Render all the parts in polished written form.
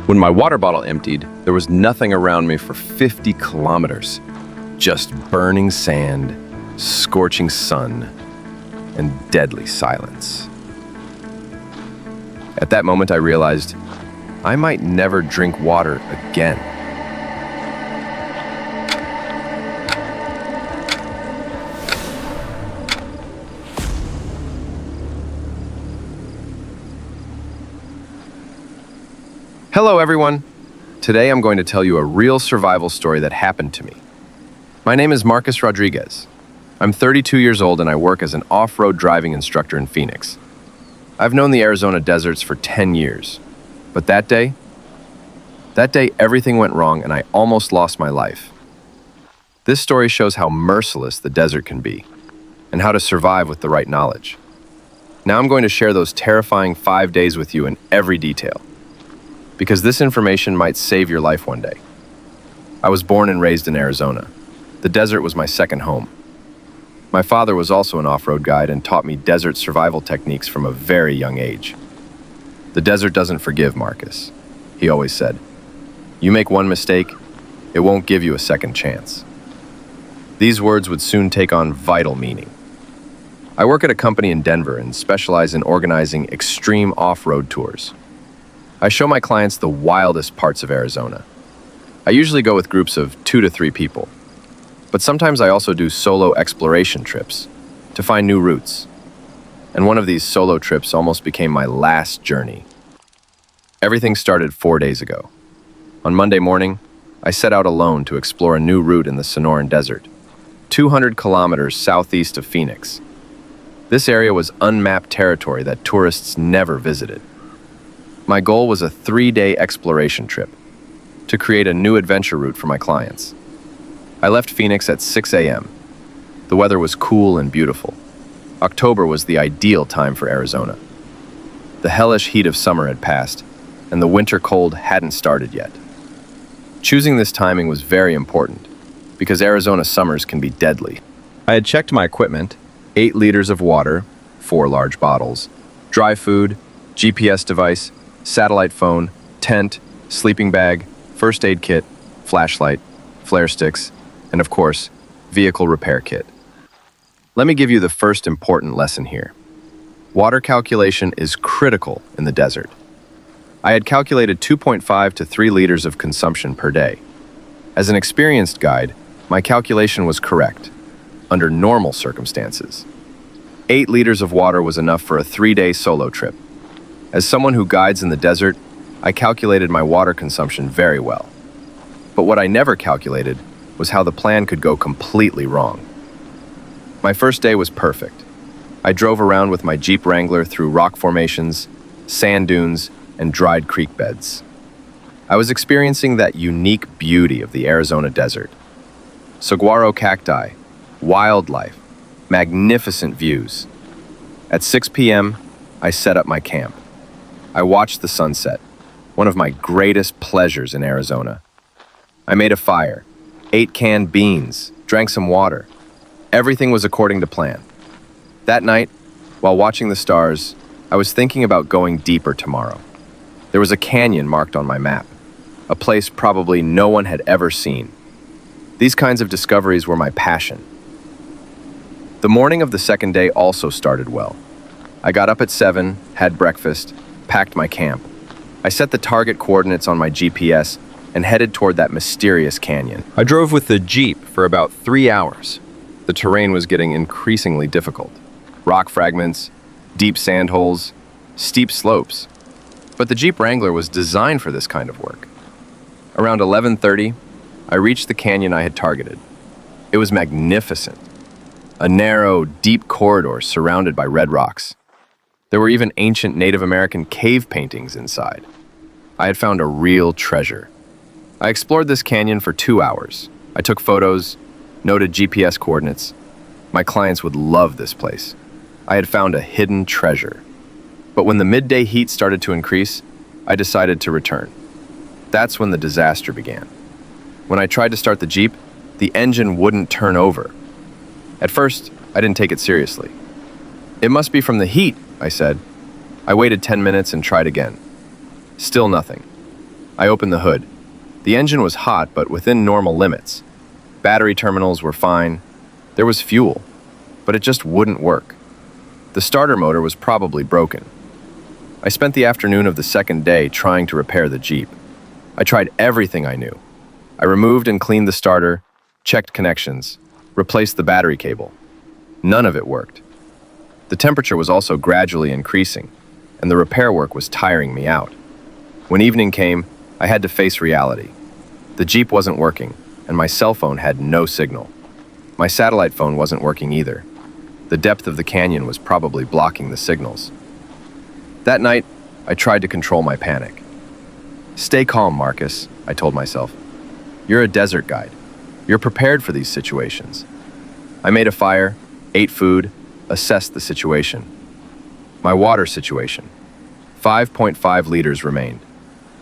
When my water bottle emptied, there was nothing around me for 50 kilometers. Just burning sand, scorching sun, and deadly silence. At that moment, I realized I might never drink water again. Hello, everyone. Today I'm going to tell you a real survival story that happened to me. My name is Marcus Rodriguez. I'm 32 years old and I work as an off-road driving instructor in Phoenix. I've known the Arizona deserts for 10 years. But that day everything went wrong and I almost lost my life. This story shows how merciless the desert can be and how to survive with the right knowledge. Now I'm going to share those terrifying 5 days with you in every detail, because this information might save your life one day. I was born and raised in Arizona. The desert was my second home. My father was also an off-road guide and taught me desert survival techniques from a very young age. The desert doesn't forgive, Marcus, he always said. You make one mistake, it won't give you a second chance. These words would soon take on vital meaning. I work at a company in Denver and specialize in organizing extreme off-road tours. I show my clients the wildest parts of Arizona. I usually go with groups of 2 to 3 people, but sometimes I also do solo exploration trips to find new routes. And one of these solo trips almost became my last journey. Everything started 4 days ago. On Monday morning, I set out alone to explore a new route in the Sonoran Desert, 200 kilometers southeast of Phoenix. This area was unmapped territory that tourists never visited. My goal was a 3-day exploration trip to create a new adventure route for my clients. I left Phoenix at 6 a.m. The weather was cool and beautiful. October was the ideal time for Arizona. The hellish heat of summer had passed, and the winter cold hadn't started yet. Choosing this timing was very important, because Arizona summers can be deadly. I had checked my equipment: 8 liters of water, 4 large bottles, dry food, GPS device, satellite phone, tent, sleeping bag, first aid kit, flashlight, flare sticks, and of course, vehicle repair kit. Let me give you the first important lesson here. Water calculation is critical in the desert. I had calculated 2.5 to 3 liters of consumption per day. As an experienced guide, my calculation was correct, under normal circumstances. 8 liters of water was enough for a 3-day solo trip. As someone who guides in the desert, I calculated my water consumption very well. But what I never calculated was how the plan could go completely wrong. My first day was perfect. I drove around with my Jeep Wrangler through rock formations, sand dunes, and dried creek beds. I was experiencing that unique beauty of the Arizona desert. Saguaro cacti, wildlife, magnificent views. At 6 p.m., I set up my camp. I watched the sunset, one of my greatest pleasures in Arizona. I made a fire, ate canned beans, drank some water. Everything was according to plan. That night, while watching the stars, I was thinking about going deeper tomorrow. There was a canyon marked on my map, a place probably no one had ever seen. These kinds of discoveries were my passion. The morning of the second day also started well. I got up at 7, had breakfast, packed my camp. I set the target coordinates on my GPS and headed toward that mysterious canyon. I drove with the Jeep for about 3 hours. The terrain was getting increasingly difficult. Rock fragments, deep sand holes, steep slopes. But the Jeep Wrangler was designed for this kind of work. Around 11:30, I reached the canyon I had targeted. It was magnificent. A narrow, deep corridor surrounded by red rocks. There were even ancient Native American cave paintings inside. I had found a real treasure. I explored this canyon for 2 hours. I took photos, noted GPS coordinates. My clients would love this place. I had found a hidden treasure. But when the midday heat started to increase, I decided to return. That's when the disaster began. When I tried to start the Jeep, the engine wouldn't turn over. At first, I didn't take it seriously. It must be from the heat, I said. I waited 10 minutes and tried again. Still nothing. I opened the hood. The engine was hot, but within normal limits. Battery terminals were fine. There was fuel, but it just wouldn't work. The starter motor was probably broken. I spent the afternoon of the second day trying to repair the Jeep. I tried everything I knew. I removed and cleaned the starter, checked connections, replaced the battery cable. None of it worked. The temperature was also gradually increasing, and the repair work was tiring me out. When evening came, I had to face reality. The Jeep wasn't working, and my cell phone had no signal. My satellite phone wasn't working either. The depth of the canyon was probably blocking the signals. That night, I tried to control my panic. "Stay calm, Marcus," I told myself. "You're a desert guide. You're prepared for these situations." I made a fire, ate food, assessed the situation. My water situation. 5.5 liters remained.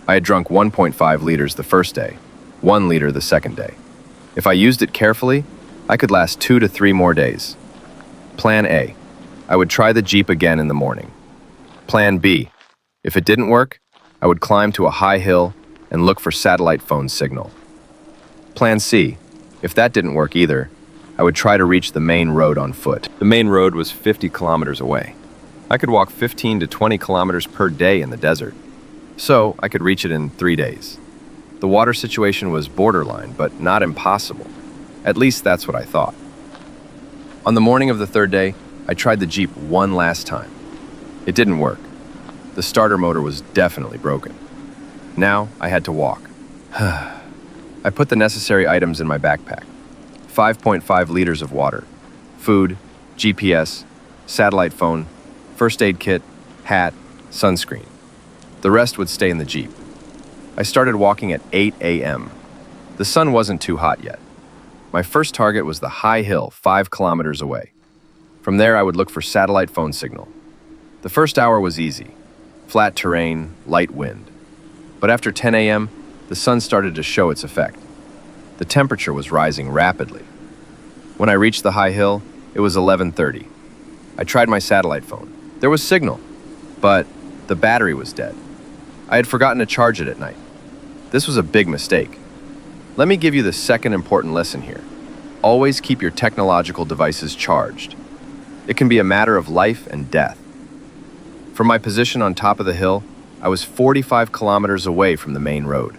I had drunk 1.5 liters the first day, 1 liter the second day. If I used it carefully, I could last 2 to 3 more days. Plan A. I would try the Jeep again in the morning. Plan B. If it didn't work, I would climb to a high hill and look for satellite phone signal. Plan C. If that didn't work either, I would try to reach the main road on foot. The main road was 50 kilometers away. I could walk 15 to 20 kilometers per day in the desert, so I could reach it in 3 days. The water situation was borderline, but not impossible. At least that's what I thought. On the morning of the third day, I tried the Jeep one last time. It didn't work. The starter motor was definitely broken. Now I had to walk. I put the necessary items in my backpack. 5.5 liters of water, food, GPS, satellite phone, first aid kit, hat, sunscreen. The rest would stay in the Jeep. I started walking at 8 a.m. The sun wasn't too hot yet. My first target was the high hill 5 kilometers away. From there, I would look for satellite phone signal. The first hour was easy. Flat terrain, light wind. But after 10 a.m., the sun started to show its effect. The temperature was rising rapidly. When I reached the high hill, it was 11:30. I tried my satellite phone. There was signal, but the battery was dead. I had forgotten to charge it at night. This was a big mistake. Let me give you the second important lesson here. Always keep your technological devices charged. It can be a matter of life and death. From my position on top of the hill, I was 45 kilometers away from the main road.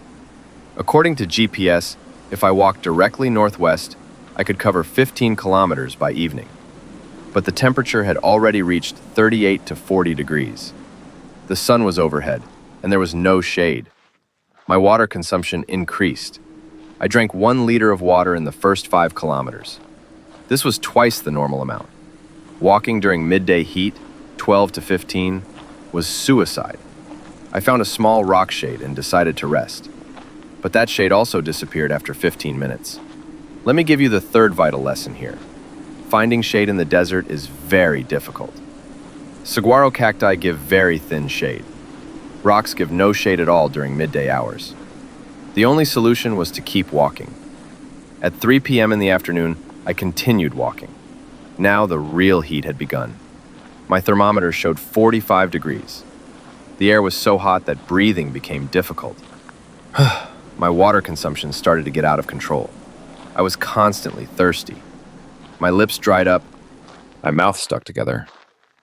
According to GPS, if I walked directly northwest, I could cover 15 kilometers by evening. But the temperature had already reached 38 to 40 degrees. The sun was overhead, and there was no shade. My water consumption increased. I drank 1 liter of water in the first 5 kilometers. This was twice the normal amount. Walking during midday heat, 12 to 15, was suicide. I found a small rock shade and decided to rest. But that shade also disappeared after 15 minutes. Let me give you the third vital lesson here. Finding shade in the desert is very difficult. Saguaro cacti give very thin shade. Rocks give no shade at all during midday hours. The only solution was to keep walking. At 3 p.m. in the afternoon, I continued walking. Now the real heat had begun. My thermometer showed 45 degrees. The air was so hot that breathing became difficult. My water consumption started to get out of control. I was constantly thirsty. My lips dried up. My mouth stuck together.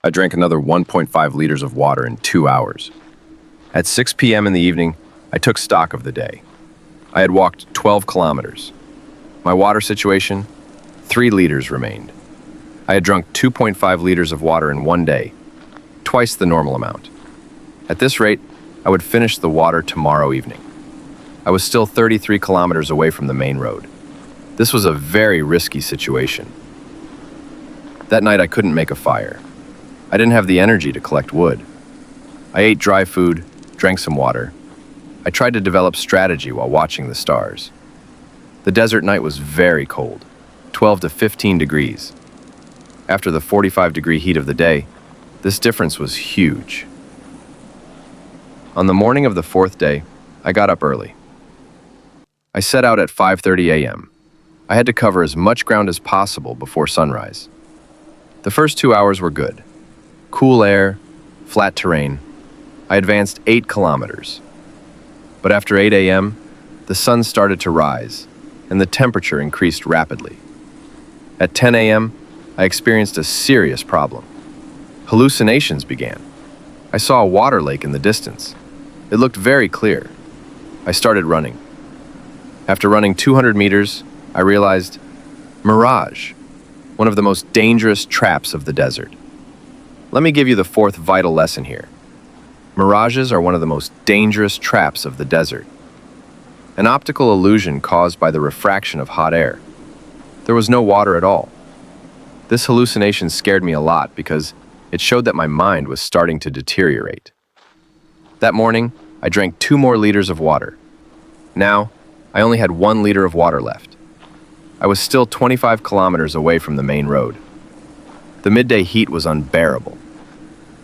I drank another 1.5 liters of water in 2 hours. At 6 p.m. in the evening, I took stock of the day. I had walked 12 kilometers. My water situation, 3 liters remained. I had drunk 2.5 liters of water in 1 day, twice the normal amount. At this rate, I would finish the water tomorrow evening. I was still 33 kilometers away from the main road. This was a very risky situation. That night I couldn't make a fire. I didn't have the energy to collect wood. I ate dry food, drank some water. I tried to develop strategy while watching the stars. The desert night was very cold, 12 to 15 degrees. After the 45-degree heat of the day, this difference was huge. On the morning of the fourth day, I got up early. I set out at 5:30 a.m. I had to cover as much ground as possible before sunrise. The first 2 hours were good. Cool air, flat terrain. I advanced 8 kilometers. But after 8 a.m., the sun started to rise, and the temperature increased rapidly. At 10 a.m., I experienced a serious problem. Hallucinations began. I saw a water lake in the distance. It looked very clear. I started running. After running 200 meters, I realized mirage, one of the most dangerous traps of the desert. Let me give you the fourth vital lesson here. Mirages are one of the most dangerous traps of the desert. An optical illusion caused by the refraction of hot air. There was no water at all. This hallucination scared me a lot because it showed that my mind was starting to deteriorate. That morning, I drank 2 more liters of water. Now, I only had 1 liter of water left. I was still 25 kilometers away from the main road. The midday heat was unbearable.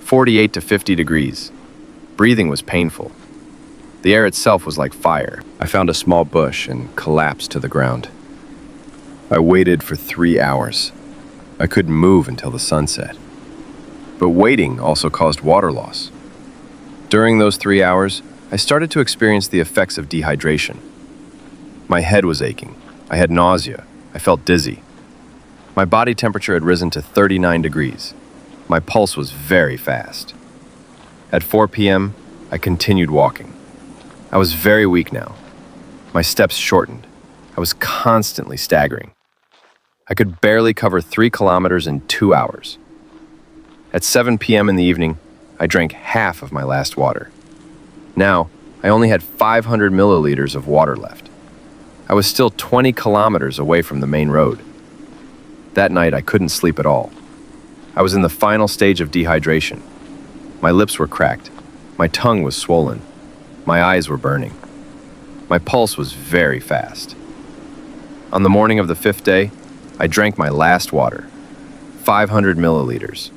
48 to 50 degrees. Breathing was painful. The air itself was like fire. I found a small bush and collapsed to the ground. I waited for 3 hours. I couldn't move until the sun set. But waiting also caused water loss. During those 3 hours, I started to experience the effects of dehydration. My head was aching. I had nausea. I felt dizzy. My body temperature had risen to 39 degrees. My pulse was very fast. At 4 p.m., I continued walking. I was very weak now. My steps shortened. I was constantly staggering. I could barely cover 3 kilometers in 2 hours. At 7 p.m. in the evening, I drank half of my last water. Now, I only had 500 milliliters of water left. I was still 20 kilometers away from the main road. That night, I couldn't sleep at all. I was in the final stage of dehydration. My lips were cracked. My tongue was swollen. My eyes were burning. My pulse was very fast. On the morning of the 5th day, I drank my last water, 500 milliliters.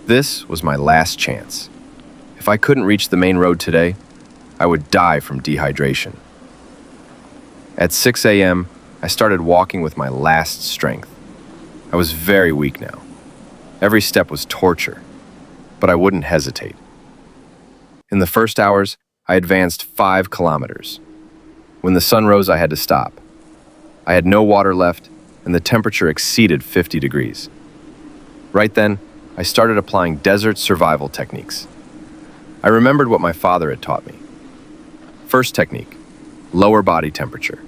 This was my last chance. If I couldn't reach the main road today, I would die from dehydration. At 6 a.m., I started walking with my last strength. I was very weak now. Every step was torture, but I wouldn't hesitate. In the first hours, I advanced 5 kilometers. When the sun rose, I had to stop. I had no water left, and the temperature exceeded 50 degrees. Right then, I started applying desert survival techniques. I remembered what my father had taught me. First technique, lower body temperature.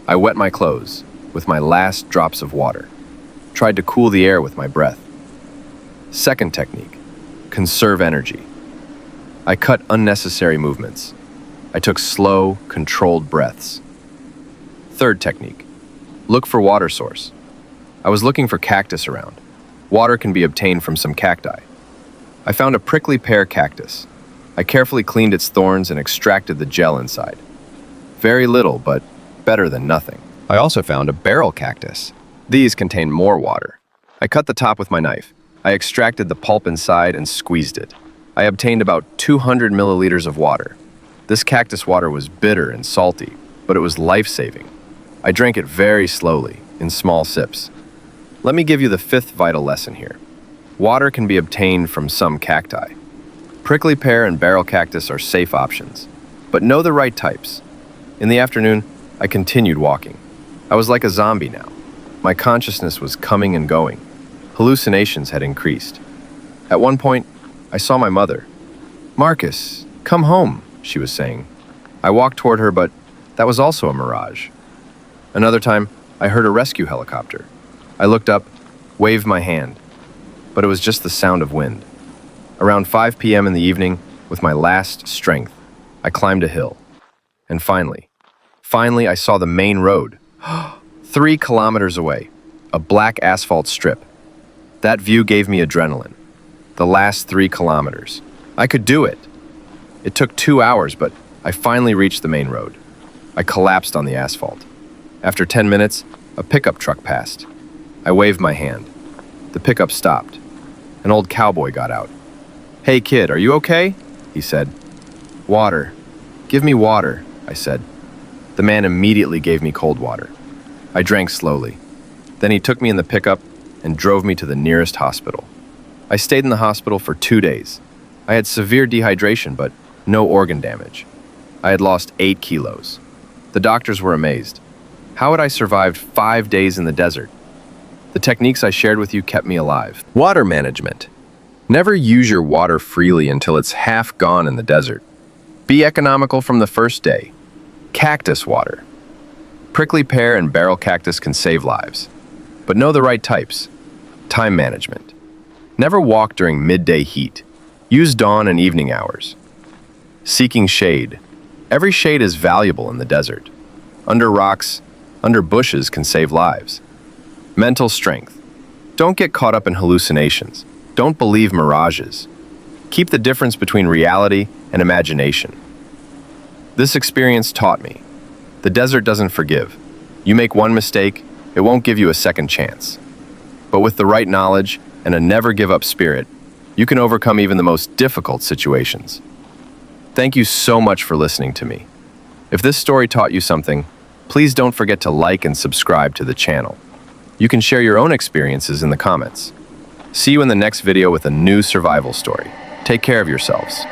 I wet my clothes with my last drops of water, tried to cool the air with my breath. Second technique, conserve energy. I cut unnecessary movements. I took slow, controlled breaths. Third technique, look for water source. I was looking for cactus around. Water can be obtained from some cacti. I found a prickly pear cactus. I carefully cleaned its thorns and extracted the gel inside. Very little, but better than nothing. I also found a barrel cactus. These contain more water. I cut the top with my knife. I extracted the pulp inside and squeezed it. I obtained about 200 milliliters of water. This cactus water was bitter and salty, but it was life-saving. I drank it very slowly, in small sips. Let me give you the 5th vital lesson here. Water can be obtained from some cacti. Prickly pear and barrel cactus are safe options, but know the right types. In the afternoon, I continued walking. I was like a zombie now. My consciousness was coming and going. Hallucinations had increased. At one point, I saw my mother. "Marcus, come home," she was saying. I walked toward her, but that was also a mirage. Another time, I heard a rescue helicopter. I looked up, waved my hand, but it was just the sound of wind. Around 5 p.m. in the evening, with my last strength, I climbed a hill. And finally, I saw the main road. 3 kilometers away, a black asphalt strip. That view gave me adrenaline. The last 3 kilometers. I could do it. It took 2 hours, but I finally reached the main road. I collapsed on the asphalt. After 10 minutes, a pickup truck passed. I waved my hand. The pickup stopped. An old cowboy got out. "Hey kid, are you okay?" he said. "Water. Give me water," I said. The man immediately gave me cold water. I drank slowly. Then he took me in the pickup and drove me to the nearest hospital. I stayed in the hospital for 2 days. I had severe dehydration, but no organ damage. I had lost 8 kilos. The doctors were amazed. How had I survived 5 days in the desert? The techniques I shared with you kept me alive. Water management. Never use your water freely until it's half gone in the desert. Be economical from the first day. Cactus water. Prickly pear and barrel cactus can save lives. But know the right types. Time management. Never walk during midday heat. Use dawn and evening hours. Seeking shade. Every shade is valuable in the desert. Under rocks, under bushes can save lives. Mental strength. Don't get caught up in hallucinations. Don't believe mirages. Keep the difference between reality and imagination. This experience taught me. The desert doesn't forgive. You make one mistake, it won't give you a second chance. But with the right knowledge and a never give up spirit, you can overcome even the most difficult situations. Thank you so much for listening to me. If this story taught you something, please don't forget to like and subscribe to the channel. You can share your own experiences in the comments. See you in the next video with a new survival story. Take care of yourselves.